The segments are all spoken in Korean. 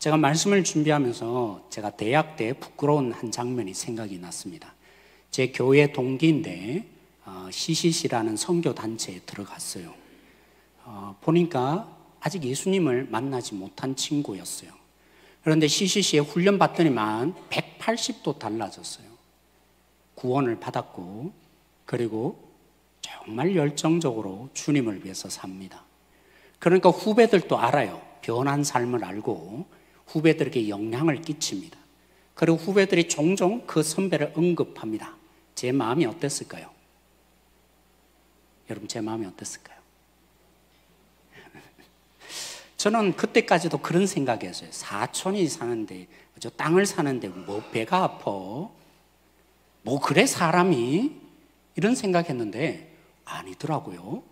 제가 말씀을 준비하면서 제가 대학 때 부끄러운 한 장면이 생각이 났습니다. 제 교회 동기인데 CCC라는 선교단체에 들어갔어요. 보니까 아직 예수님을 만나지 못한 친구였어요. 그런데 CCC에 훈련 받더니만 180도 달라졌어요. 구원을 받았고, 그리고 정말 열정적으로 주님을 위해서 삽니다. 그러니까 후배들도 알아요. 변한 삶을 알고 후배들에게 영향을 끼칩니다. 그리고 후배들이 종종 그 선배를 언급합니다. 제 마음이 어땠을까요? 여러분, 제 마음이 어땠을까요? 저는 그때까지도 그런 생각이었어요. 사촌이 사는데, 저 땅을 사는데 뭐 배가 아파? 뭐 그래 사람이? 이런 생각했는데 아니더라고요.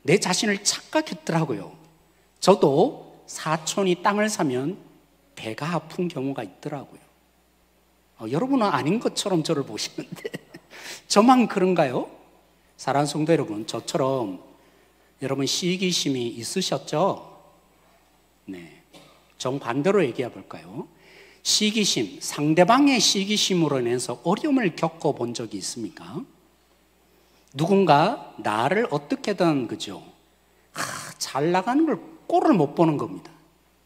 내 자신을 착각했더라고요. 저도 사촌이 땅을 사면 배가 아픈 경우가 있더라고요. 여러분은 아닌 것처럼 저를 보시는데 저만 그런가요? 사랑하는 성도 여러분, 저처럼 여러분 시기심이 있으셨죠? 네, 정반대로 얘기해 볼까요? 시기심, 상대방의 시기심으로 인해서 어려움을 겪어본 적이 있습니까? 누군가 나를 어떻게든, 그죠? 잘 나가는 걸 꼴을 못 보는 겁니다.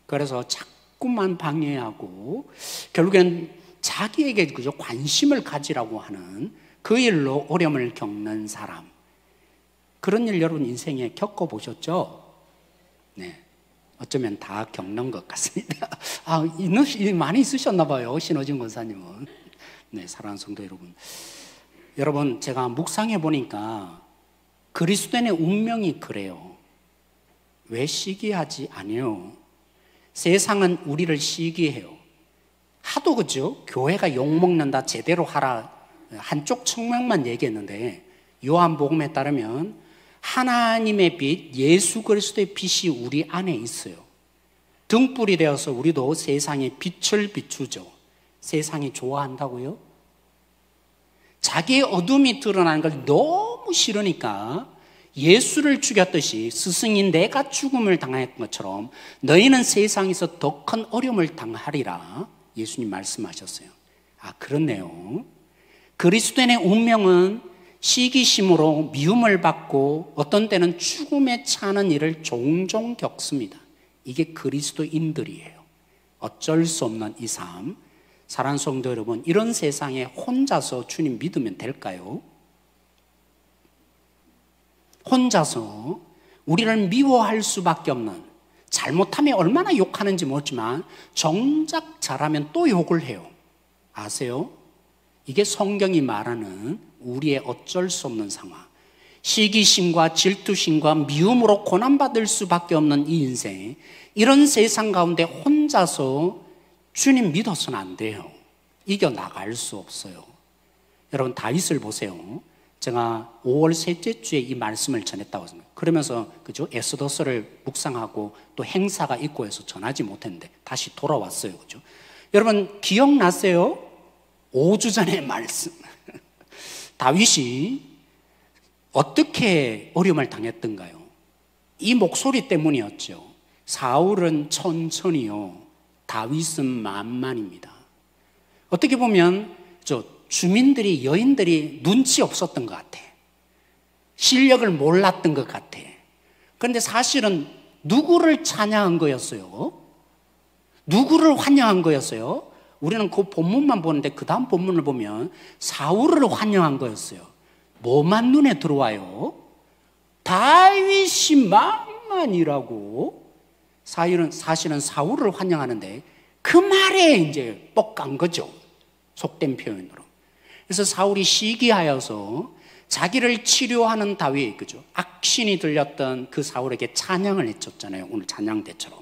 그래서 자꾸만 방해하고 결국엔 자기에게, 그죠? 관심을 가지라고 하는 그 일로 어려움을 겪는 사람. 그런 일 여러분 인생에 겪어보셨죠? 네. 어쩌면 다 겪는 것 같습니다. 많이 있으셨나 봐요, 신호진 권사님은. 네, 사랑하는 성도 여러분. 여러분, 제가 묵상해 보니까 그리스도인의 운명이 그래요. 왜 시기하지 아니요? 세상은 우리를 시기해요. 하도, 그죠? 교회가 욕먹는다, 제대로 하라, 한쪽 측면만 얘기했는데, 요한복음에 따르면 하나님의 빛, 예수 그리스도의 빛이 우리 안에 있어요. 등불이 되어서 우리도 세상에 빛을 비추죠. 세상이 좋아한다고요? 자기의 어둠이 드러나는 걸 너무 싫으니까 예수를 죽였듯이 스승인 내가 죽음을 당했던 것처럼 너희는 세상에서 더 큰 어려움을 당하리라 예수님 말씀하셨어요. 그렇네요. 그리스도인의 운명은 시기심으로 미움을 받고 어떤 때는 죽음에 차는 일을 종종 겪습니다. 이게 그리스도인들이에요. 어쩔 수 없는 이 삶. 사랑하는 성도 여러분, 이런 세상에 혼자서 주님 믿으면 될까요? 혼자서 우리를 미워할 수밖에 없는, 잘못하면 얼마나 욕하는지 모르지만 정작 잘하면 또 욕을 해요. 아세요? 이게 성경이 말하는 우리의 어쩔 수 없는 상황. 시기심과 질투심과 미움으로 고난받을 수밖에 없는 이 인생, 이런 세상 가운데 혼자서 주님 믿어서는 안 돼요. 이겨나갈 수 없어요. 여러분, 다윗을 보세요. 제가 5월 셋째 주에 이 말씀을 전했다고 생각해요. 그러면서, 그죠? 에스더서를 묵상하고 또 행사가 있고 해서 전하지 못했는데 다시 돌아왔어요. 그죠? 여러분, 기억나세요? 5주 전의 말씀. 다윗이 어떻게 어려움을 당했던가요? 이 목소리 때문이었죠. 사울은 천천히요, 다윗은 만만입니다. 어떻게 보면 주민들이, 여인들이 눈치 없었던 것 같아. 실력을 몰랐던 것 같아. 그런데 사실은 누구를 찬양한 거였어요? 누구를 환영한 거였어요? 우리는 그 본문만 보는데 그 다음 본문을 보면 사울을 환영한 거였어요. 뭐만 눈에 들어와요? 다윗이 만만이라고. 사실은 사울을 환영하는데 그 말에 이제 뻑간 거죠. 속된 표현으로. 그래서 사울이 시기하여서 자기를 치료하는 다윗, 그죠? 악신이 들렸던 그 사울에게 찬양을 해줬잖아요. 오늘 찬양대처럼.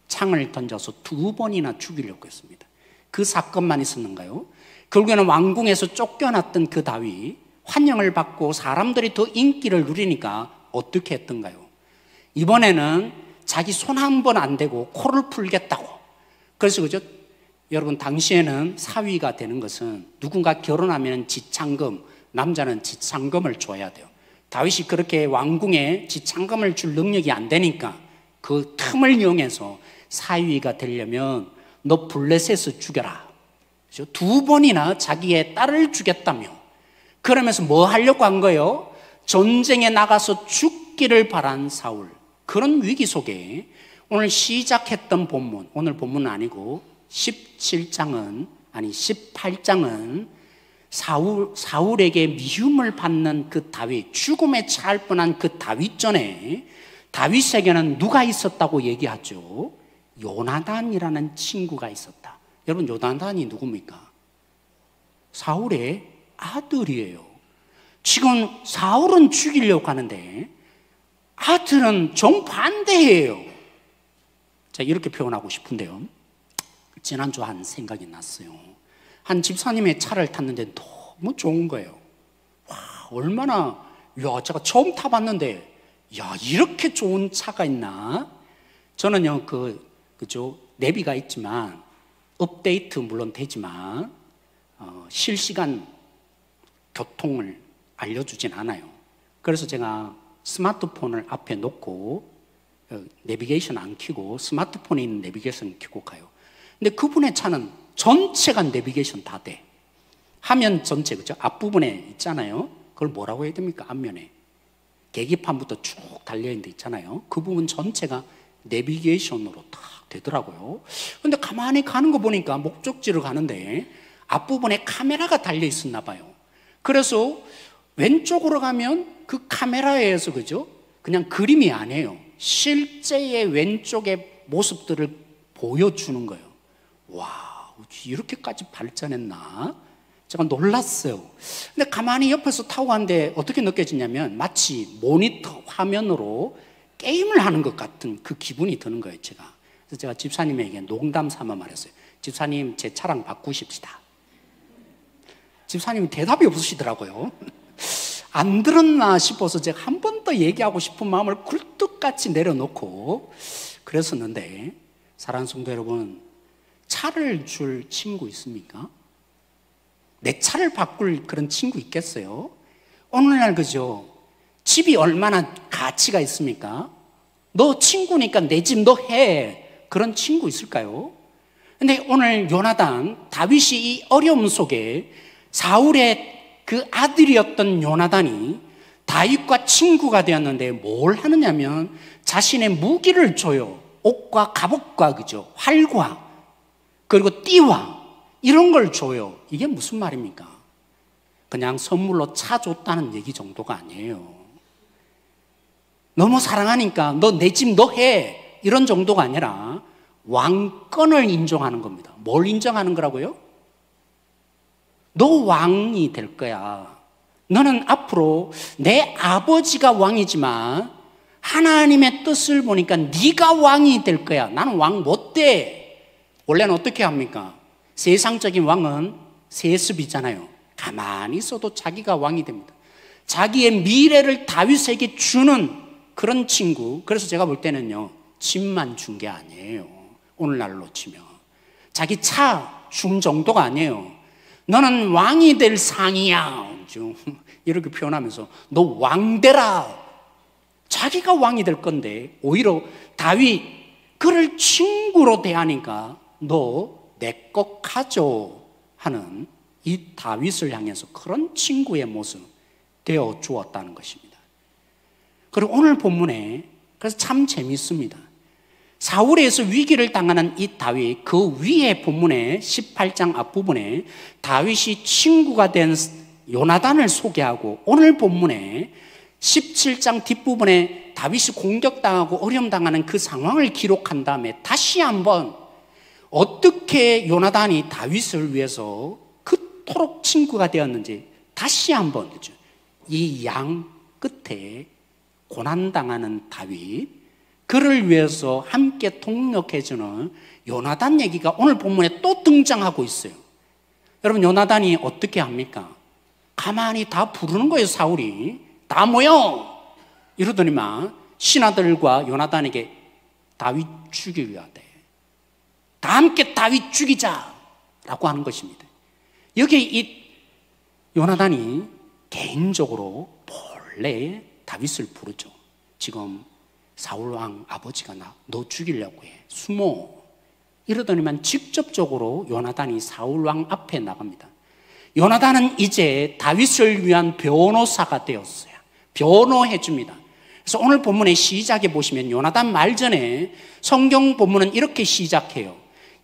창을 던져서 2번이나 죽이려고 했습니다. 그 사건만 있었는가요? 결국에는 왕궁에서 쫓겨났던 그 다윗, 환영을 받고 사람들이 더 인기를 누리니까 어떻게 했던가요? 이번에는 자기 손 한 번 안 대고 코를 풀겠다고. 그래서, 그죠? 여러분, 당시에는 사위가 되는 것은 누군가 결혼하면 지창금, 남자는 지창금을 줘야 돼요. 다윗이 그렇게 왕궁에 지창금을 줄 능력이 안 되니까 그 틈을 이용해서 사위가 되려면 너 블레셋을 죽여라. 그렇죠? 2번이나 자기의 딸을 죽였다며. 그러면서 뭐 하려고 한 거예요? 전쟁에 나가서 죽기를 바란 사울. 그런 위기 속에 오늘 시작했던 본문, 오늘 본문은 아니고 18장은 사울에게 미움을 받는 그 다윗, 죽음에 처할 뻔한 그 다윗 전에 다윗에게는 누가 있었다고 얘기하죠? 요나단이라는 친구가 있었다. 여러분, 요나단이 누굽니까? 사울의 아들이에요. 지금 사울은 죽이려고 하는데 아들은 정반대예요. 자, 이렇게 표현하고 싶은데요, 지난주 한 생각이 났어요. 한 집사님의 차를 탔는데 너무 좋은 거예요. 와, 얼마나, 야, 제가 처음 타봤는데, 야, 이렇게 좋은 차가 있나? 저는요, 그죠? 내비가 있지만, 업데이트 물론 되지만, 실시간 교통을 알려주진 않아요. 그래서 제가 스마트폰을 앞에 놓고, 내비게이션 안 켜고, 스마트폰에 있는 내비게이션 켜고 가요. 근데 그분의 차는 전체가 내비게이션 다 돼. 화면 전체, 그죠? 앞부분에 있잖아요. 그걸 뭐라고 해야 됩니까? 앞면에. 계기판부터 쭉 달려있는 데 있잖아요. 그 부분 전체가 내비게이션으로 다 되더라고요. 근데 가만히 가는 거 보니까 목적지로 가는데 앞부분에 카메라가 달려 있었나 봐요. 그래서 왼쪽으로 가면 그 카메라에 의해서, 그죠? 그냥 그림이 아니에요. 실제의 왼쪽의 모습들을 보여주는 거예요. 와, 이렇게까지 발전했나? 제가 놀랐어요. 근데 가만히 옆에서 타고 가는데 어떻게 느껴지냐면 마치 모니터 화면으로 게임을 하는 것 같은 그 기분이 드는 거예요, 제가. 그래서 제가 집사님에게 농담 삼아 말했어요. 집사님, 제 차랑 바꾸십시다. 집사님이 대답이 없으시더라고요. 안 들었나 싶어서 제가 한 번 더 얘기하고 싶은 마음을 굴뚝같이 내려놓고 그랬었는데, 사랑하는 성도 여러분, 차를 줄 친구 있습니까? 내 차를 바꿀 그런 친구 있겠어요? 오늘날, 그죠? 집이 얼마나 가치가 있습니까? 너 친구니까 내 집 너 해. 그런 친구 있을까요? 근데 오늘 요나단, 다윗이 이 어려움 속에 사울의 그 아들이었던 요나단이 다윗과 친구가 되었는데 뭘 하느냐면 자신의 무기를 줘요. 옷과 갑옷과, 그죠? 활과, 그리고 띠와 이런 걸 줘요. 이게 무슨 말입니까? 그냥 선물로 차 줬다는 얘기 정도가 아니에요. 너무 사랑하니까 너 내 집 너 해, 이런 정도가 아니라 왕권을 인정하는 겁니다. 뭘 인정하는 거라고요? 너 왕이 될 거야. 너는 앞으로 내 아버지가 왕이지만 하나님의 뜻을 보니까 네가 왕이 될 거야. 나는 왕 못 돼. 원래는 어떻게 합니까? 세상적인 왕은 세습이잖아요. 가만히 있어도 자기가 왕이 됩니다. 자기의 미래를 다윗에게 주는 그런 친구. 그래서 제가 볼 때는요, 집만 준 게 아니에요. 오늘날로 치면 자기 차 준 정도가 아니에요. 너는 왕이 될 상이야, 이렇게 표현하면서 너 왕 되라. 자기가 왕이 될 건데 오히려 다윗 그를 친구로 대하니까 너 내 것 가져 하는 이 다윗을 향해서 그런 친구의 모습 되어 주었다는 것입니다. 그리고 오늘 본문에, 그래서 참 재밌습니다. 사울에 의해서 위기를 당하는 이 다윗, 그 위에 본문에 18장 앞부분에 다윗이 친구가 된 요나단을 소개하고, 오늘 본문에 17장 뒷부분에 다윗이 공격당하고 어려움당하는 그 상황을 기록한 다음에 다시 한번 어떻게 요나단이 다윗을 위해서 그토록 친구가 되었는지 다시 한번, 그렇죠? 이 양 끝에 고난당하는 다윗, 그를 위해서 함께 동력해주는 요나단 얘기가 오늘 본문에 또 등장하고 있어요. 여러분, 요나단이 어떻게 합니까? 가만히 다 부르는 거예요. 사울이 다 모여 이러더니만 신하들과 요나단에게 다윗 죽여야 돼, 다 함께 다윗 죽이자라고 하는 것입니다. 여기에 이 요나단이 개인적으로 몰래 다윗을 부르죠. 지금 사울 왕 아버지가 너 죽이려고 해. 숨어. 이러더니만 직접적으로 요나단이 사울 왕 앞에 나갑니다. 요나단은 이제 다윗을 위한 변호사가 되었어요. 변호해 줍니다. 그래서 오늘 본문의 시작에 보시면 요나단 말전에 성경 본문은 이렇게 시작해요.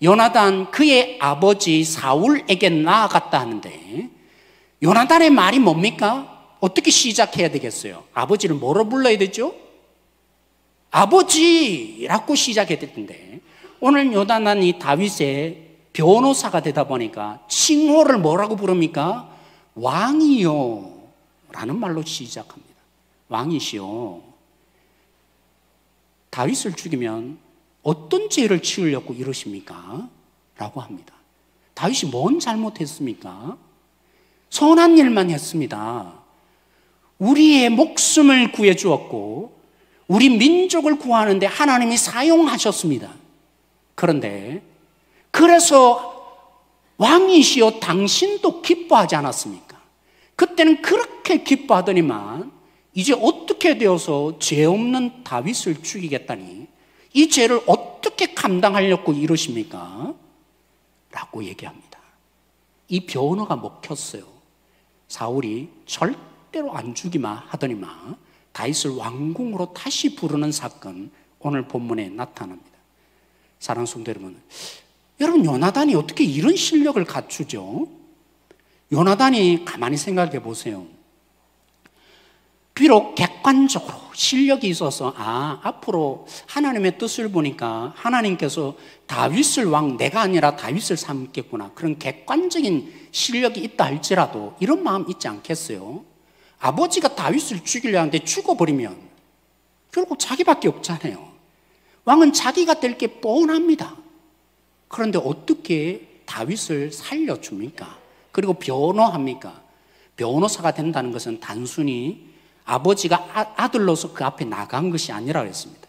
요나단 그의 아버지 사울에게 나아갔다 하는데, 요나단의 말이 뭡니까? 어떻게 시작해야 되겠어요? 아버지를 뭐로 불러야 되죠? 아버지라고 시작해야 될 텐데, 오늘 요나단이 다윗의 변호사가 되다 보니까 칭호를 뭐라고 부릅니까? 왕이요 라는 말로 시작합니다. 왕이시요. 다윗을 죽이면 어떤 죄를 지으려고 이러십니까? 라고 합니다. 다윗이 뭔 잘못했습니까? 선한 일만 했습니다. 우리의 목숨을 구해주었고 우리 민족을 구하는데 하나님이 사용하셨습니다. 그런데 그래서 왕이시여 당신도 기뻐하지 않았습니까? 그때는 그렇게 기뻐하더니만 이제 어떻게 되어서 죄 없는 다윗을 죽이겠다니 이 죄를 어떻게 감당하려고 이러십니까? 라고 얘기합니다. 이 변호가 먹혔어요. 사울이 절대로 안 죽이마 하더니만 다윗을 왕궁으로 다시 부르는 사건, 오늘 본문에 나타납니다. 사랑하는 성도 여러분 요나단이 어떻게 이런 실력을 갖추죠? 요나단이 가만히 생각해 보세요. 비록 객관적으로 실력이 있어서 앞으로 하나님의 뜻을 보니까 하나님께서 다윗을 왕, 내가 아니라 다윗을 삼겠구나, 그런 객관적인 실력이 있다 할지라도 이런 마음 있지 않겠어요? 아버지가 다윗을 죽이려 하는데 죽어버리면 결국 자기밖에 없잖아요. 왕은 자기가 될 게 뻔합니다. 그런데 어떻게 다윗을 살려줍니까? 그리고 변호합니까? 변호사가 된다는 것은 단순히 아버지가 아들로서 그 앞에 나간 것이 아니라 그랬습니다.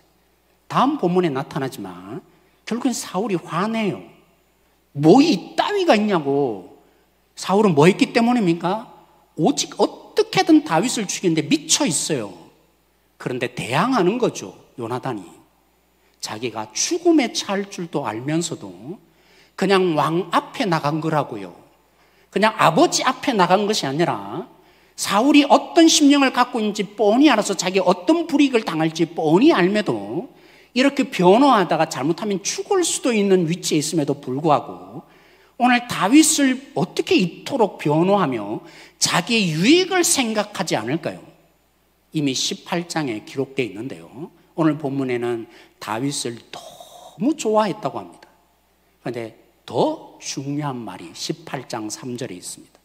다음 본문에 나타나지만 결국엔 사울이 화내요. 뭐 이따위가 있냐고. 사울은 뭐 했기 때문입니까? 오직 어떻게든 다윗을 죽이는데 미쳐 있어요. 그런데 대항하는 거죠, 요나단이. 자기가 죽음에 처할 줄도 알면서도 그냥 왕 앞에 나간 거라고요. 그냥 아버지 앞에 나간 것이 아니라 사울이 어떤 심령을 갖고 있는지 뻔히 알아서 자기 어떤 불이익을 당할지 뻔히 알매도 이렇게 변호하다가 잘못하면 죽을 수도 있는 위치에 있음에도 불구하고 오늘 다윗을 어떻게 이토록 변호하며 자기의 유익을 생각하지 않을까요? 이미 18장에 기록되어 있는데요, 오늘 본문에는 다윗을 너무 좋아했다고 합니다. 그런데 더 중요한 말이 18장 3절에 있습니다.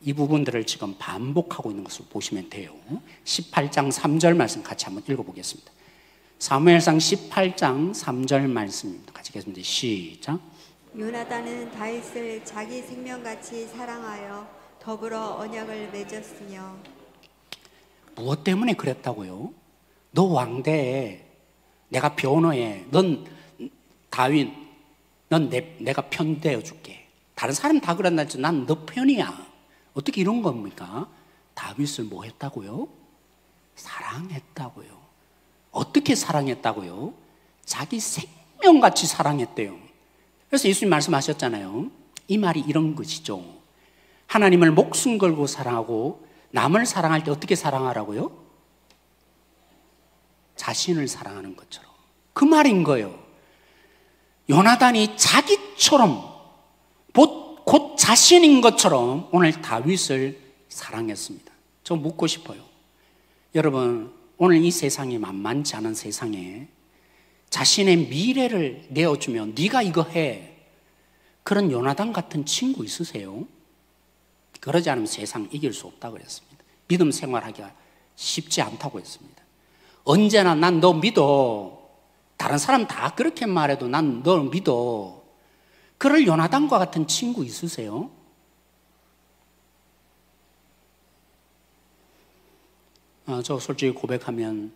이 부분들을 지금 반복하고 있는 것을 보시면 돼요. 18장 3절 말씀 같이 한번 읽어보겠습니다. 사무엘상 18장 3절 말씀입니다. 같이 읽겠습니다. 시작. 요나단은 다윗을 자기 생명같이 사랑하여 더불어 언약을 맺었으며. 무엇 때문에 그랬다고요? 너 왕대에 내가 변호해. 넌 다윗, 넌 내가 편대어 줄게. 다른 사람 다 그런다 해도 난 너 편이야. 어떻게 이런 겁니까? 다윗을 뭐 했다고요? 사랑했다고요. 어떻게 사랑했다고요? 자기 생명같이 사랑했대요. 그래서 예수님 말씀하셨잖아요. 이 말이 이런 것이죠. 하나님을 목숨 걸고 사랑하고 남을 사랑할 때 어떻게 사랑하라고요? 자신을 사랑하는 것처럼. 그 말인 거예요. 요나단이 자기처럼 곧 자신인 것처럼 오늘 다윗을 사랑했습니다. 저 묻고 싶어요. 여러분, 오늘 이 세상이 만만치 않은 세상에 자신의 미래를 내어주면 네가 이거 해. 그런 요나단 같은 친구 있으세요? 그러지 않으면 세상 이길 수 없다고 그랬습니다. 믿음 생활하기가 쉽지 않다고 했습니다. 언제나 난 너 믿어. 다른 사람 다 그렇게 말해도 난 널 믿어. 그럴 요나단과 같은 친구 있으세요? 저 솔직히 고백하면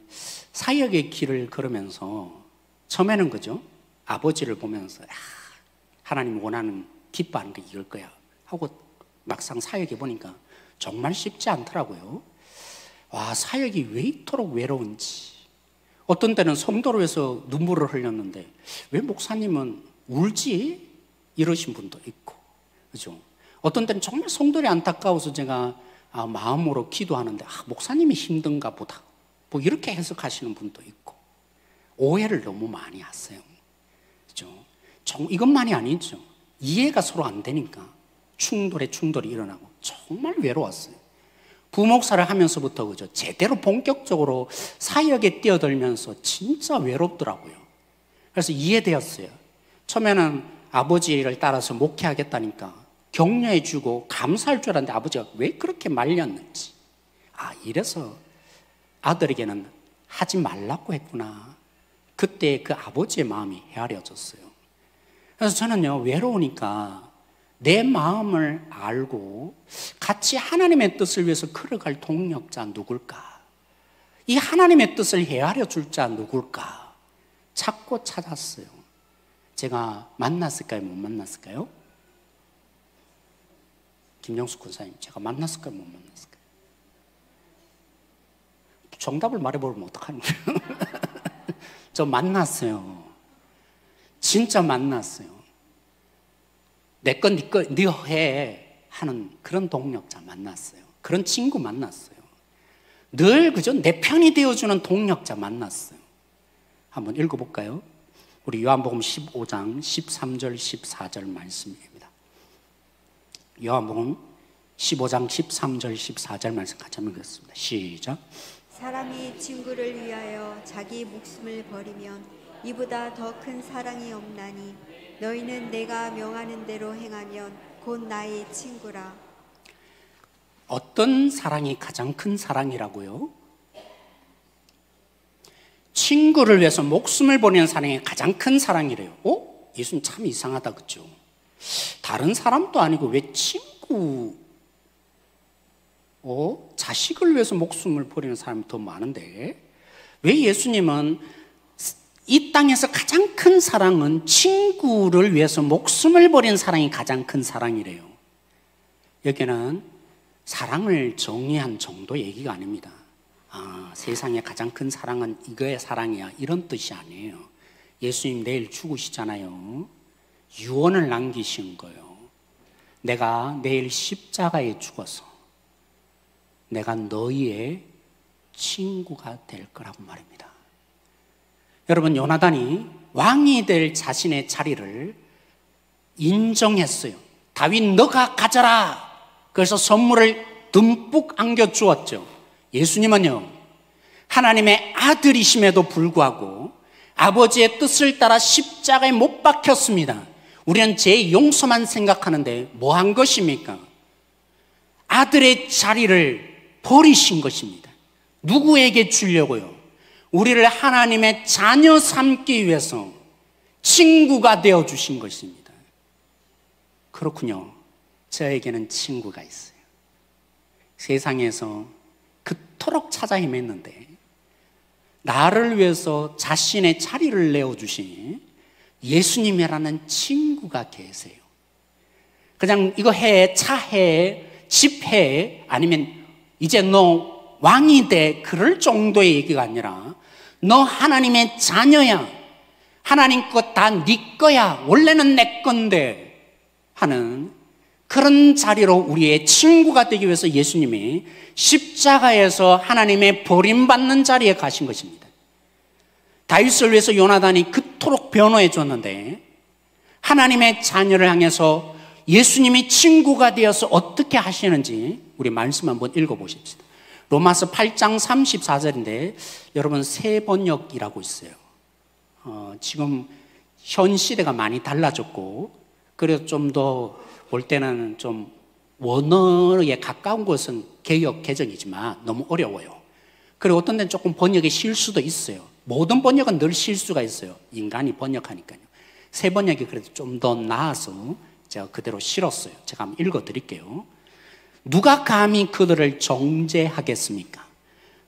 사역의 길을 걸으면서 처음에는 그죠? 아버지를 보면서 하나님 원하는 기뻐하는 게 이걸 거야 하고 막상 사역해 보니까 정말 쉽지 않더라고요. 와, 사역이 왜 이토록 외로운지, 어떤 때는 성도를 위해서 눈물을 흘렸는데 왜 목사님은 울지? 이러신 분도 있고, 그죠? 어떤 때는 정말 성도들이 안타까워서 제가 마음으로 기도하는데 목사님이 힘든가 보다, 뭐 이렇게 해석하시는 분도 있고, 오해를 너무 많이 하세요. 그죠? 이것만이 아니죠. 이해가 서로 안 되니까 충돌이 일어나고 정말 외로웠어요. 부목사를 하면서부터 그죠? 제대로 본격적으로 사역에 뛰어들면서 진짜 외롭더라고요. 그래서 이해되었어요. 처음에는 아버지를 따라서 목회하겠다니까 격려해주고 감사할 줄 알았는데 아버지가 왜 그렇게 말렸는지, 이래서 아들에게는 하지 말라고 했구나. 그때 그 아버지의 마음이 헤아려졌어요. 그래서 저는요, 외로우니까 내 마음을 알고 같이 하나님의 뜻을 위해서 걸어갈 동력자 누굴까? 이 하나님의 뜻을 헤아려 줄 자 누굴까? 찾고 찾았어요. 제가 만났을까요? 못 만났을까요? 김영숙 군사님, 제가 만났을까요? 못 만났을까요? 정답을 말해버리면 어떡하는 거예요? 저 만났어요. 진짜 만났어요. 내 건 네 해 하는 그런 동력자 만났어요. 그런 친구 만났어요. 늘 그죠? 내 편이 되어주는 동력자 만났어요. 한번 읽어볼까요? 우리 요한복음 15장 13절 14절 말씀입니다. 요한복음 15장 13절 14절 말씀 같이 한번 읽겠습니다. 시작. 사람이 친구를 위하여 자기 목숨을 버리면 이보다 더 큰 사랑이 없나니 너희는 내가 명하는 대로 행하면 곧 나의 친구라. 어떤 사랑이 가장 큰 사랑이라고요? 친구를 위해서 목숨을 버리는 사랑이 가장 큰 사랑이래요. 예수님 참 이상하다, 그죠? 다른 사람도 아니고 왜 친구, 자식을 위해서 목숨을 버리는 사람이 더 많은데 왜 예수님은 이 땅에서 가장 큰 사랑은 친구를 위해서 목숨을 버리는 사랑이 가장 큰 사랑이래요? 여기는 사랑을 정의한 정도 얘기가 아닙니다. 세상에 가장 큰 사랑은 이거의 사랑이야, 이런 뜻이 아니에요. 예수님 내일 죽으시잖아요. 유언을 남기신 거예요. 내가 내일 십자가에 죽어서 내가 너희의 친구가 될 거라고 말입니다. 여러분, 요나단이 왕이 될 자신의 자리를 인정했어요. 다윗 너가 가져라. 그래서 선물을 듬뿍 안겨주었죠. 예수님은요, 하나님의 아들이심에도 불구하고 아버지의 뜻을 따라 십자가에 못 박혔습니다. 우리는 제 용서만 생각하는데 뭐 한 것입니까? 아들의 자리를 버리신 것입니다. 누구에게 주려고요? 우리를 하나님의 자녀 삼기 위해서 친구가 되어주신 것입니다. 그렇군요. 저에게는 친구가 있어요. 세상에서 그토록 찾아 헤맸는데 나를 위해서 자신의 자리를 내어주신 예수님이라는 친구가 계세요. 그냥 이거 해, 차 해, 집 해, 아니면 이제 너 왕이 돼, 그럴 정도의 얘기가 아니라 너 하나님의 자녀야, 하나님 것 다 네 거야, 원래는 내 건데 하는 그런 자리로 우리의 친구가 되기 위해서 예수님이 십자가에서 하나님의 버림받는 자리에 가신 것입니다. 다윗을 위해서 요나단이 그토록 변호해 줬는데 하나님의 자녀를 향해서 예수님이 친구가 되어서 어떻게 하시는지 우리 말씀 한번 읽어보십시다. 로마서 8장 34절인데 여러분, 새 번역이라고 있어요. 지금 현 시대가 많이 달라졌고, 그래서 좀 더 볼 때는 좀 원어에 가까운 것은 개역 개정이지만 너무 어려워요. 그리고 어떤 데는 조금 번역에 실수도 있어요. 모든 번역은 늘 실수가 있어요. 인간이 번역하니까요. 새 번역이 그래도 좀 더 나아서 제가 그대로 실었어요. 제가 한번 읽어드릴게요. 누가 감히 그들을 정죄하겠습니까?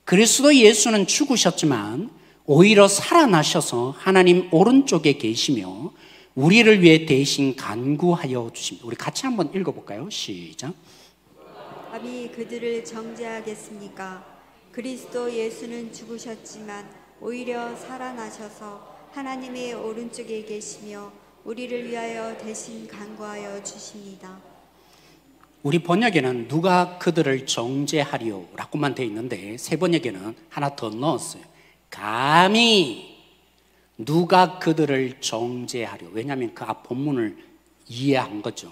그리스도 예수는 죽으셨지만 오히려 살아나셔서 하나님 오른쪽에 계시며 우리를 위해 대신 간구하여 주십니다. 우리 같이 한번 읽어볼까요? 시작. 감히 그들을 정죄하겠습니까? 그리스도 예수는 죽으셨지만 오히려 살아나셔서 하나님의 오른쪽에 계시며 우리를 위하여 대신 간구하여 주십니다. 우리 번역에는 누가 그들을 정죄하리요 라고만 되어 있는데 새 번역에는 하나 더 넣었어요. 감히 누가 그들을 정죄하리요. 왜냐하면 그 앞 본문을 이해한 거죠.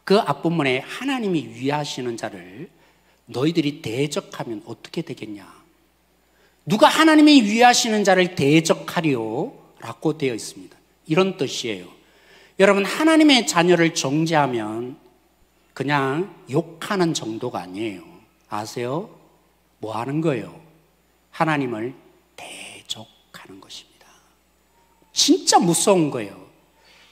그 앞 본문에 하나님이 위하시는 자를 너희들이 대적하면 어떻게 되겠냐. 누가 하나님이 위하시는 자를 대적하리요 라고 되어 있습니다. 이런 뜻이에요. 여러분, 하나님의 자녀를 정죄하면 그냥 욕하는 정도가 아니에요. 아세요? 뭐 하는 거예요? 하나님을 대적하는 것입니다. 진짜 무서운 거예요.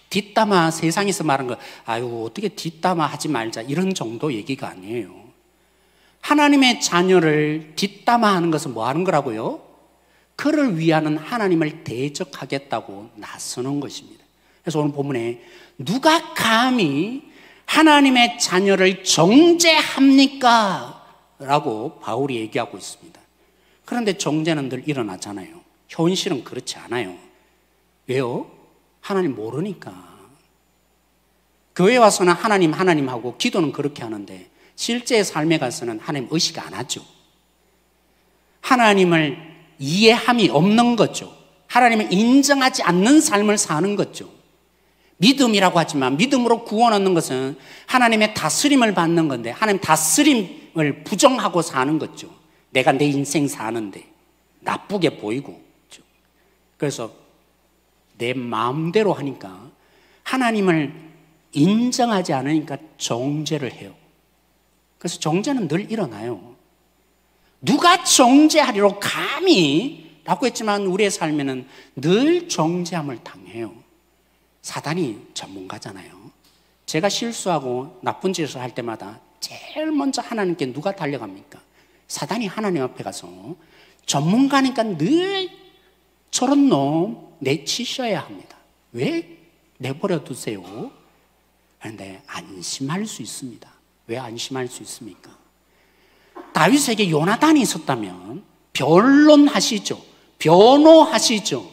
뒷담화, 세상에서 말한 거, 아유, 어떻게 뒷담화 하지 말자, 이런 정도 얘기가 아니에요. 하나님의 자녀를 뒷담화하는 것은 뭐 하는 거라고요? 그를 위하는 하나님을 대적하겠다고 나서는 것입니다. 그래서 오늘 본문에 누가 감히 하나님의 자녀를 정죄합니까? 라고 바울이 얘기하고 있습니다. 그런데 정죄는 늘 일어나잖아요. 현실은 그렇지 않아요. 왜요? 하나님 모르니까. 교회 와서는 하나님 하고 기도는 그렇게 하는데 실제 삶에 가서는 하나님 의식 안 하죠. 하나님을 이해함이 없는 거죠. 하나님을 인정하지 않는 삶을 사는 거죠. 믿음이라고 하지만 믿음으로 구원 얻는 것은 하나님의 다스림을 받는 건데 하나님 다스림을 부정하고 사는 거죠. 내가 내 인생 사는데 나쁘게 보이고. 그래서 내 마음대로 하니까 하나님을 인정하지 않으니까 정죄를 해요. 그래서 정죄는 늘 일어나요. 누가 정죄하리로 감히 라고 했지만 우리의 삶에는 늘 정죄함을 당해요. 사단이 전문가잖아요. 제가 실수하고 나쁜 짓을 할 때마다 제일 먼저 하나님께 누가 달려갑니까? 사단이 하나님 앞에 가서 전문가니까 늘 저런 놈 내치셔야 합니다. 왜 내버려 두세요? 그런데 안심할 수 있습니다. 왜 안심할 수 있습니까? 다윗에게 요나단이 있었다면 변론하시죠. 변호하시죠.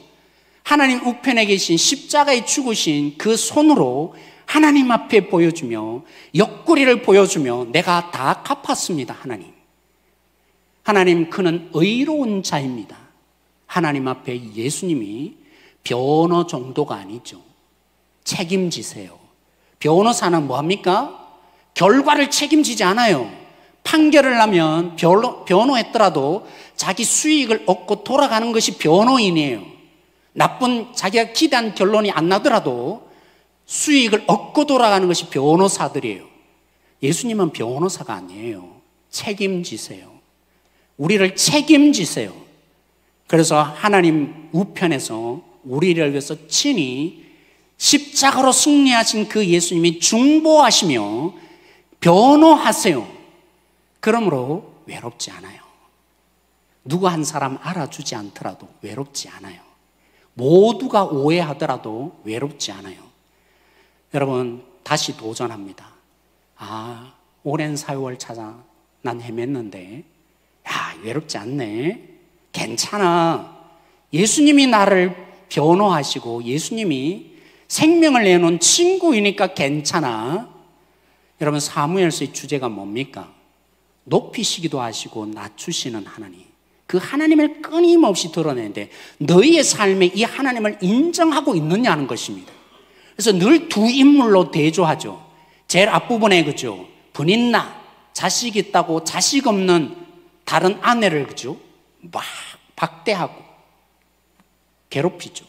하나님 우편에 계신 십자가에 죽으신 그 손으로 하나님 앞에 보여주며 옆구리를 보여주며 내가 다 갚았습니다. 하나님 그는 의로운 자입니다. 하나님 앞에 예수님이 변호 정도가 아니죠. 책임지세요. 변호사는 뭐합니까? 결과를 책임지지 않아요. 판결을 하면 변호했더라도 자기 수익을 얻고 돌아가는 것이 변호인이에요. 나쁜 자기가 기대한 결론이 안 나더라도 수익을 얻고 돌아가는 것이 변호사들이에요. 예수님은 변호사가 아니에요. 책임지세요. 우리를 책임지세요. 그래서 하나님 우편에서 우리를 위해서 친히 십자가로 승리하신 그 예수님이 중보하시며 변호하세요. 그러므로 외롭지 않아요. 누구 한 사람 알아주지 않더라도 외롭지 않아요. 모두가 오해하더라도 외롭지 않아요. 여러분, 다시 도전합니다. 아, 오랜 사유를 찾아 난 헤맸는데, 야, 외롭지 않네. 괜찮아. 예수님이 나를 변호하시고 예수님이 생명을 내놓은 친구이니까 괜찮아. 여러분, 사무엘서의 주제가 뭡니까? 높이시기도 하시고 낮추시는 하나님. 그 하나님을 끊임없이 드러내는데 너희의 삶에 이 하나님을 인정하고 있느냐는 것입니다. 그래서 늘 두 인물로 대조하죠. 제일 앞부분에 그죠? 분인나 자식 있다고 자식 없는 다른 아내를 그죠? 막 박대하고 괴롭히죠.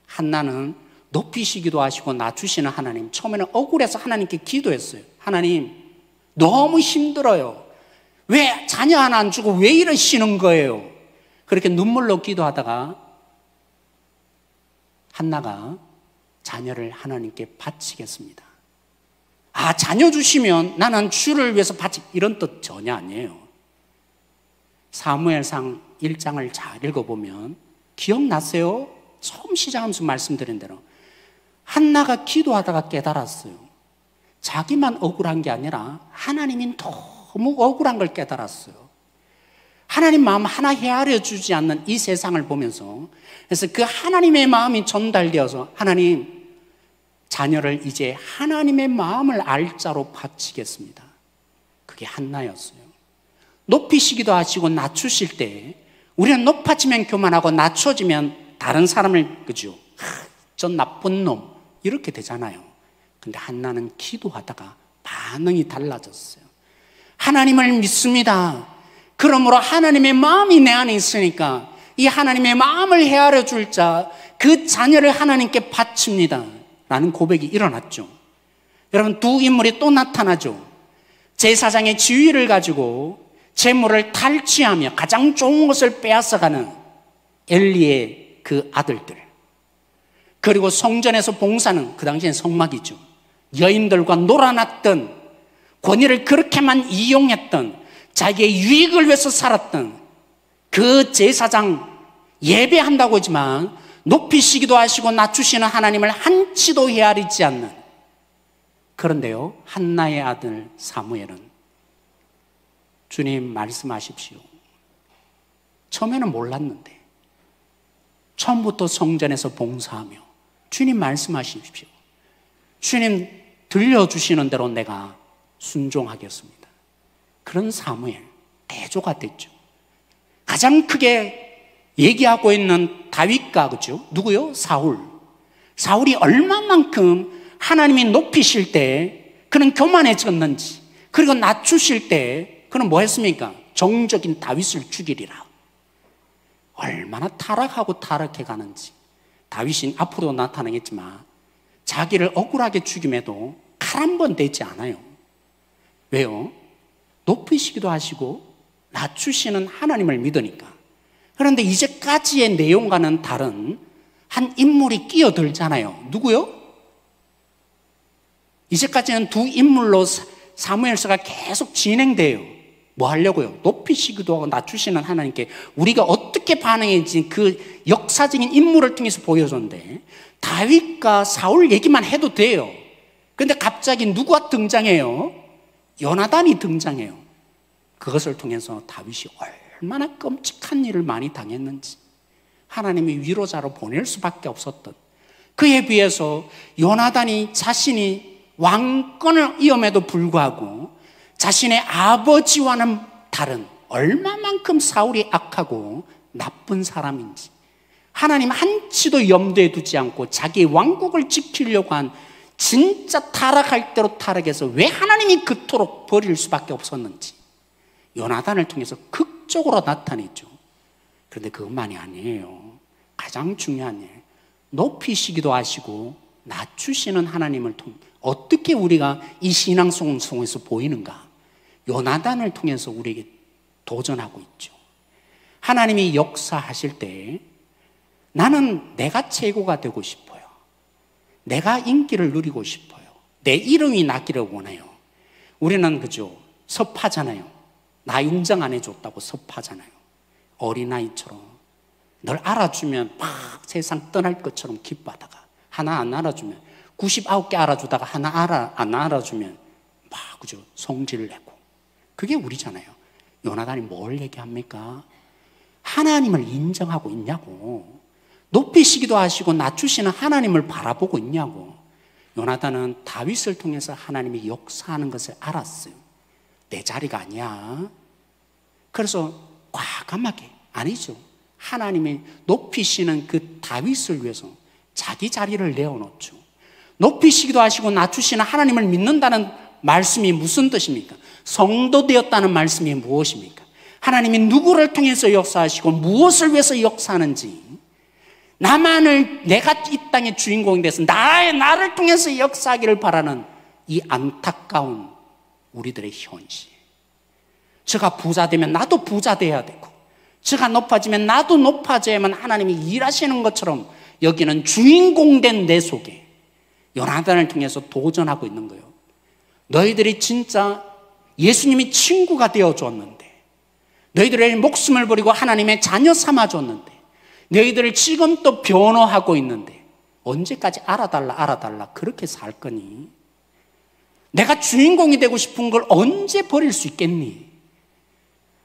한나는 높이시기도 하시고 낮추시는 하나님. 처음에는 억울해서 하나님께 기도했어요. 하나님, 너무 힘들어요. 왜 자녀 하나 안 주고 왜 이러시는 거예요? 그렇게 눈물로 기도하다가 한나가 자녀를 하나님께 바치겠습니다. 아, 자녀 주시면 나는 주를 위해서 이런 뜻 전혀 아니에요. 사무엘상 1장을 잘 읽어보면 기억나세요? 처음 시작하면서 말씀드린 대로 한나가 기도하다가 깨달았어요. 자기만 억울한 게 아니라 하나님이 너무 억울한 걸 깨달았어요. 하나님 마음 하나 헤아려 주지 않는 이 세상을 보면서, 그래서 그 하나님의 마음이 전달되어서 하나님, 자녀를 이제 하나님의 마음을 알 자로 바치겠습니다. 그게 한나였어요. 높이시기도 하시고 낮추실 때 우리는 높아지면 교만하고 낮춰지면 다른 사람을, 그죠? 저 나쁜 놈 이렇게 되잖아요. 근데 한나는 기도하다가 반응이 달라졌어요. 하나님을 믿습니다. 그러므로 하나님의 마음이 내 안에 있으니까 이 하나님의 마음을 헤아려 줄 자, 그 자녀를 하나님께 바칩니다 라는 고백이 일어났죠. 여러분, 두 인물이 또 나타나죠. 제사장의 지위를 가지고 재물을 탈취하며 가장 좋은 것을 빼앗아가는 엘리의 그 아들들, 그리고 성전에서 봉사는, 그 당시엔 성막이죠, 여인들과 놀아났던, 권위를 그렇게만 이용했던, 자기의 유익을 위해서 살았던 그 제사장, 예배한다고 하지만 높이시기도 하시고 낮추시는 하나님을 한치도 헤아리지 않는. 그런데요, 한나의 아들 사무엘은 주님 말씀하십시오. 처음에는 몰랐는데 처음부터 성전에서 봉사하며 주님 말씀하십시오. 주님 들려주시는 대로 내가 순종하겠습니다. 그런 사무엘, 대조가 됐죠. 가장 크게 얘기하고 있는 다윗과, 그죠? 누구요? 사울. 사울이 얼마만큼 하나님이 높이실 때 그는 교만해졌는지, 그리고 낮추실 때 그는 뭐 했습니까? 정적인 다윗을 죽이리라. 얼마나 타락하고 타락해 가는지. 다윗이 앞으로 나타나겠지만 자기를 억울하게 죽임에도 칼 한 번 대지 않아요. 왜요? 높이시기도 하시고 낮추시는 하나님을 믿으니까. 그런데 이제까지의 내용과는 다른 한 인물이 끼어들잖아요. 누구요? 이제까지는 두 인물로 사무엘서가 계속 진행돼요. 뭐 하려고요? 높이시기도 하고 낮추시는 하나님께 우리가 어떻게 반응했는지 그 역사적인 인물을 통해서 보여줬는데, 다윗과 사울 얘기만 해도 돼요. 그런데 갑자기 누가 등장해요? 요나단이 등장해요. 그것을 통해서 다윗이 얼마나 끔찍한 일을 많이 당했는지, 하나님이 위로자로 보낼 수밖에 없었던, 그에 비해서 요나단이 자신이 왕권을 이음에도 불구하고 자신의 아버지와는 다른, 얼마만큼 사울이 악하고 나쁜 사람인지 하나님 한치도 염두에 두지 않고 자기의 왕국을 지키려고 한, 진짜 타락할 대로 타락해서 왜 하나님이 그토록 버릴 수밖에 없었는지 요나단을 통해서 극적으로 나타냈죠. 그런데 그것만이 아니에요. 가장 중요한 일, 높이시기도 하시고 낮추시는 하나님을 통해 어떻게 우리가 이 신앙송 속에서 보이는가? 요나단을 통해서 우리에게 도전하고 있죠. 하나님이 역사하실 때 나는 내가 최고가 되고 싶어요. 내가 인기를 누리고 싶어요. 내 이름이 나기를 원해요. 우리는 그죠, 섭하잖아요. 나 인정 안 해줬다고 섭하잖아요. 어린아이처럼 널 알아주면 막 세상 떠날 것처럼 기뻐하다가 하나 안 알아주면, 99개 알아주다가 하나 안 알아주면 막 그죠, 성질을 내고. 그게 우리잖아요. 요나단이 뭘 얘기합니까? 하나님을 인정하고 있냐고. 높이시기도 하시고 낮추시는 하나님을 바라보고 있냐고. 요나단은 다윗을 통해서 하나님이 역사하는 것을 알았어요. 내 자리가 아니야. 그래서 과감하게, 아니죠, 하나님이 높이시는 그 다윗을 위해서 자기 자리를 내어놓죠. 높이시기도 하시고 낮추시는 하나님을 믿는다는 말씀이 무슨 뜻입니까? 성도 되었다는 말씀이 무엇입니까? 하나님이 누구를 통해서 역사하시고 무엇을 위해서 역사하는지, 나만을, 내가 이 땅의 주인공이 돼서 나를 통해서 역사하기를 바라는 이 안타까운 우리들의 현실. 저가 부자 되면 나도 부자 돼야 되고, 저가 높아지면 나도 높아져야만 하나님이 일하시는 것처럼 여기는 주인공된 내 속에 요나단을 통해서 도전하고 있는 거예요. 너희들이 진짜 예수님이 친구가 되어줬는데, 너희들의 목숨을 버리고 하나님의 자녀 삼아줬는데, 너희들을 지금 또 변호하고 있는데 언제까지 알아달라 그렇게 살 거니? 내가 주인공이 되고 싶은 걸 언제 버릴 수 있겠니?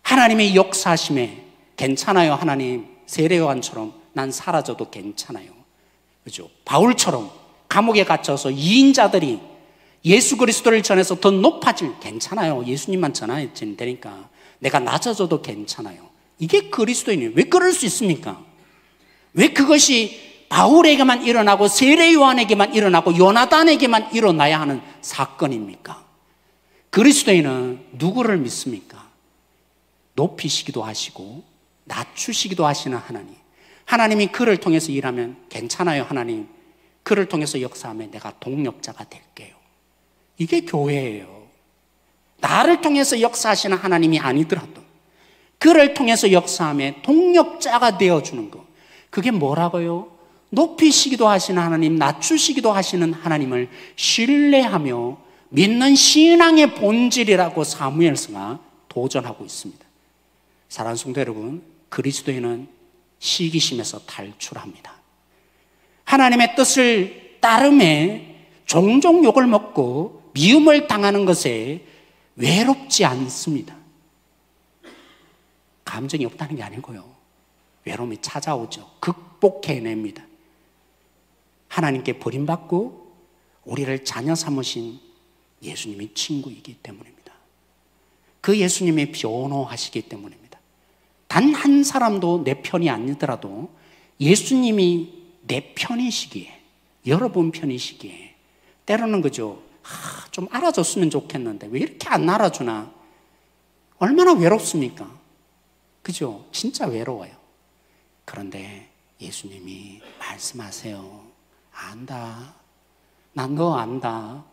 하나님의 역사하심에 괜찮아요. 하나님 세례 요한처럼 난 사라져도 괜찮아요. 그죠? 바울처럼 감옥에 갇혀서 이인자들이 예수 그리스도를 전해서 더 높아질 괜찮아요. 예수님만 전하면 되니까 내가 낮아져도 괜찮아요. 이게 그리스도인이에요. 왜 그럴 수 있습니까? 왜 그것이 바울에게만 일어나고 세례 요한에게만 일어나고 요나단에게만 일어나야 하는 사건입니까? 그리스도인은 누구를 믿습니까? 높이시기도 하시고 낮추시기도 하시는 하나님. 하나님이 그를 통해서 일하면 괜찮아요. 하나님 그를 통해서 역사하면 내가 동력자가 될게요. 이게 교회예요. 나를 통해서 역사하시는 하나님이 아니더라도 그를 통해서 역사하며 동력자가 되어주는 것. 그게 뭐라고요? 높이시기도 하시는 하나님, 낮추시기도 하시는 하나님을 신뢰하며 믿는 신앙의 본질이라고 사무엘서가 도전하고 있습니다. 사랑하는 성도 여러분, 그리스도인은 시기심에서 탈출합니다. 하나님의 뜻을 따름에 종종 욕을 먹고 미움을 당하는 것에 외롭지 않습니다. 감정이 없다는 게 아니고요. 외로움이 찾아오죠. 극복해냅니다. 하나님께 버림받고 우리를 자녀 삼으신 예수님이 친구이기 때문입니다. 그 예수님이 변호하시기 때문입니다. 단 한 사람도 내 편이 아니더라도 예수님이 내 편이시기에, 여러분 편이시기에 때로는 그죠. 좀 알아줬으면 좋겠는데 왜 이렇게 안 알아주나? 얼마나 외롭습니까? 그죠? 진짜 외로워요. 그런데 예수님이 말씀하세요. 안다. 난 너 안다.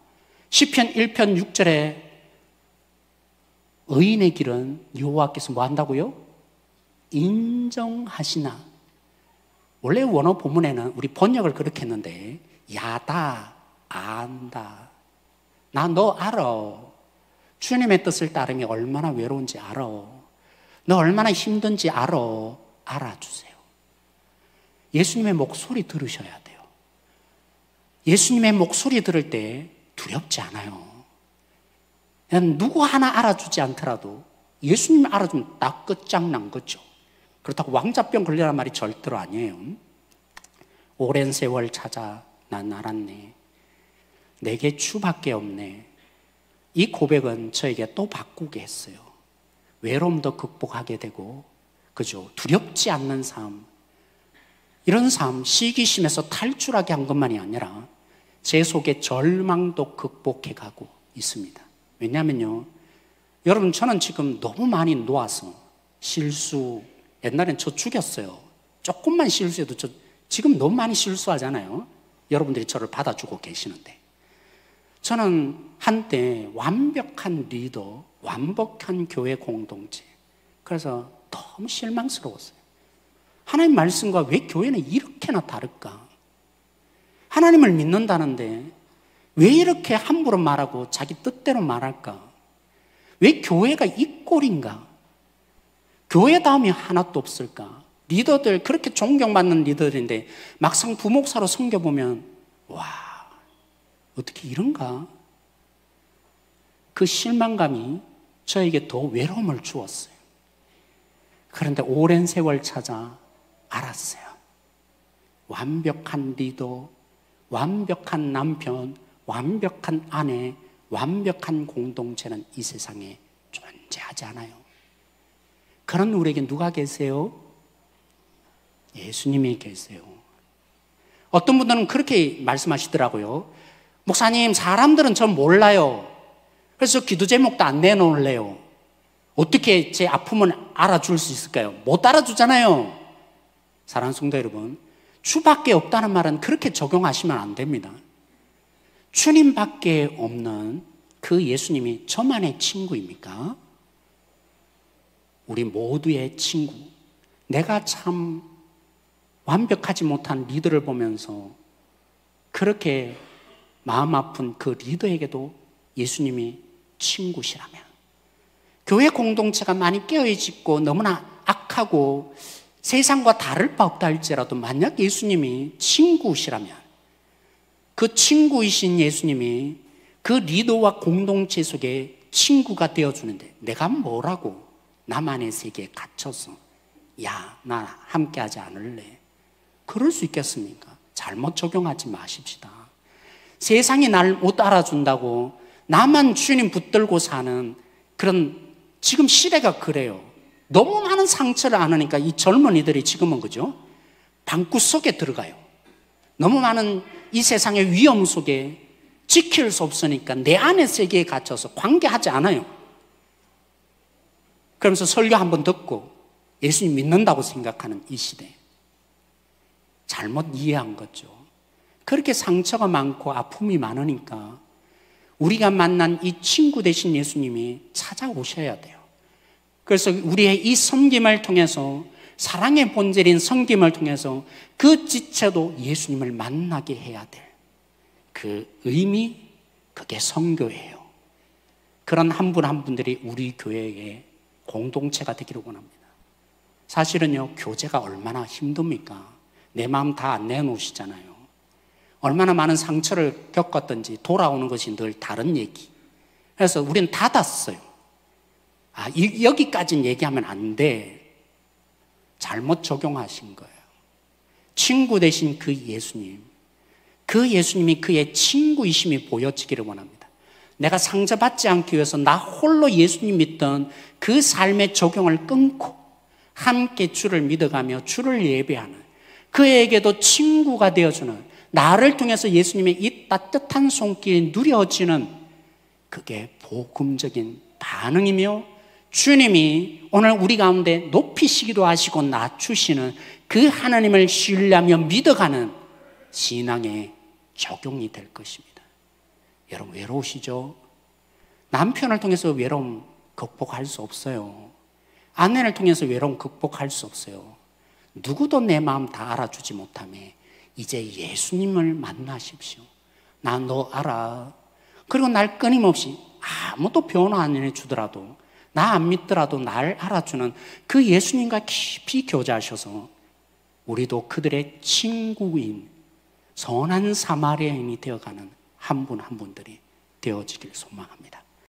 시편 1편 6절에 의인의 길은 여호와께서 뭐 한다고요? 인정하시나. 원래 원어 본문에는 우리 번역을 그렇게 했는데 야다, 안다. 나 너 알아. 주님의 뜻을 따르면 얼마나 외로운지 알아. 너 얼마나 힘든지 알아. 알아주세요. 예수님의 목소리 들으셔야 돼요. 예수님의 목소리 들을 때 두렵지 않아요. 그냥 누구 하나 알아주지 않더라도 예수님 알아주면 딱 끝장난 거죠. 그렇다고 왕자병 걸리라는 말이 절대로 아니에요. 오랜 세월 찾아 난 알았네. 내게 주밖에 없네. 이 고백은 저에게 또 바꾸게 했어요. 외로움도 극복하게 되고, 그죠? 두렵지 않는 삶. 이런 삶, 시기심에서 탈출하게 한 것만이 아니라 제 속에 절망도 극복해 가고 있습니다. 왜냐하면요, 여러분 저는 지금 너무 많이 놓아서 실수, 옛날엔 저 죽였어요. 조금만 실수해도 저 지금 너무 많이 실수하잖아요. 여러분들이 저를 받아주고 계시는데. 저는 한때 완벽한 리더, 완벽한 교회 공동체. 그래서 너무 실망스러웠어요. 하나님 말씀과 왜 교회는 이렇게나 다를까? 하나님을 믿는다는데 왜 이렇게 함부로 말하고 자기 뜻대로 말할까? 왜 교회가 이 꼴인가? 교회다움이 하나도 없을까? 리더들, 그렇게 존경받는 리더들인데 막상 부목사로 섬겨보면 와, 어떻게 이런가? 그 실망감이 저에게 더 외로움을 주었어요. 그런데 오랜 세월 찾아 알았어요. 완벽한 리더, 완벽한 남편, 완벽한 아내, 완벽한 공동체는 이 세상에 존재하지 않아요. 그런 우리에게 누가 계세요? 예수님이 계세요. 어떤 분들은 그렇게 말씀하시더라고요. 목사님, 사람들은 전 몰라요. 그래서 기도 제목도 안 내놓을래요. 어떻게 제 아픔은 알아줄 수 있을까요? 못 알아주잖아요. 사랑하는 성도 여러분, 주밖에 없다는 말은 그렇게 적용하시면 안 됩니다. 주님밖에 없는 그 예수님이 저만의 친구입니까? 우리 모두의 친구. 내가 참 완벽하지 못한 리더를 보면서 그렇게 마음 아픈 그 리더에게도 예수님이 친구시라면, 교회 공동체가 많이 깨어있고 너무나 악하고 세상과 다를 바 없다 할지라도 만약 예수님이 친구시라면 그 친구이신 예수님이 그 리더와 공동체 속에 친구가 되어주는데 내가 뭐라고 나만의 세계에 갇혀서 야, 나 함께 하지 않을래. 그럴 수 있겠습니까? 잘못 적용하지 마십시다. 세상이 날 못 알아준다고 나만 주님 붙들고 사는 그런 지금 시대가 그래요. 너무 많은 상처를 안으니까 이 젊은이들이 지금은 그죠? 방구석에 들어가요. 너무 많은 이 세상의 위험 속에 지킬 수 없으니까 내 안의 세계에 갇혀서 관계하지 않아요. 그러면서 설교 한번 듣고 예수님 믿는다고 생각하는 이 시대. 잘못 이해한 거죠. 그렇게 상처가 많고 아픔이 많으니까 우리가 만난 이 친구 되신 예수님이 찾아오셔야 돼요. 그래서 우리의 이 섬김을 통해서, 사랑의 본질인 섬김을 통해서 그 지체도 예수님을 만나게 해야 될 그 의미, 그게 선교예요. 그런 한 분 한 분들이 우리 교회의 공동체가 되기를 원합니다. 사실은요, 교제가 얼마나 힘듭니까? 내 마음 다 안 내놓으시잖아요. 얼마나 많은 상처를 겪었든지 돌아오는 것이 늘 다른 얘기. 그래서 우리는 닫았어요. 여기까지는 얘기하면 안 돼. 잘못 적용하신 거예요. 친구 되신 그 예수님, 그 예수님이 그의 친구이심이 보여지기를 원합니다. 내가 상처받지 않기 위해서 나 홀로 예수님 믿던 그 삶의 적용을 끊고 함께 주를 믿어가며 주를 예배하는, 그에게도 친구가 되어주는, 나를 통해서 예수님의 이 따뜻한 손길이 누려지는, 그게 복음적인 반응이며 주님이 오늘 우리 가운데 높이시기도 하시고 낮추시는 그 하나님을 신뢰하며 믿어가는 신앙의 적용이 될 것입니다. 여러분 외로우시죠? 남편을 통해서 외로움 극복할 수 없어요. 아내를 통해서 외로움 극복할 수 없어요. 누구도 내 마음 다 알아주지 못하며 이제 예수님을 만나십시오. 나 너 알아. 그리고 날 끊임없이 아무도 변화 안 해주더라도, 나 안 믿더라도 날 알아주는 그 예수님과 깊이 교제하셔서 우리도 그들의 친구인 선한 사마리아인이 되어가는 한 분 한 분들이 되어지길 소망합니다.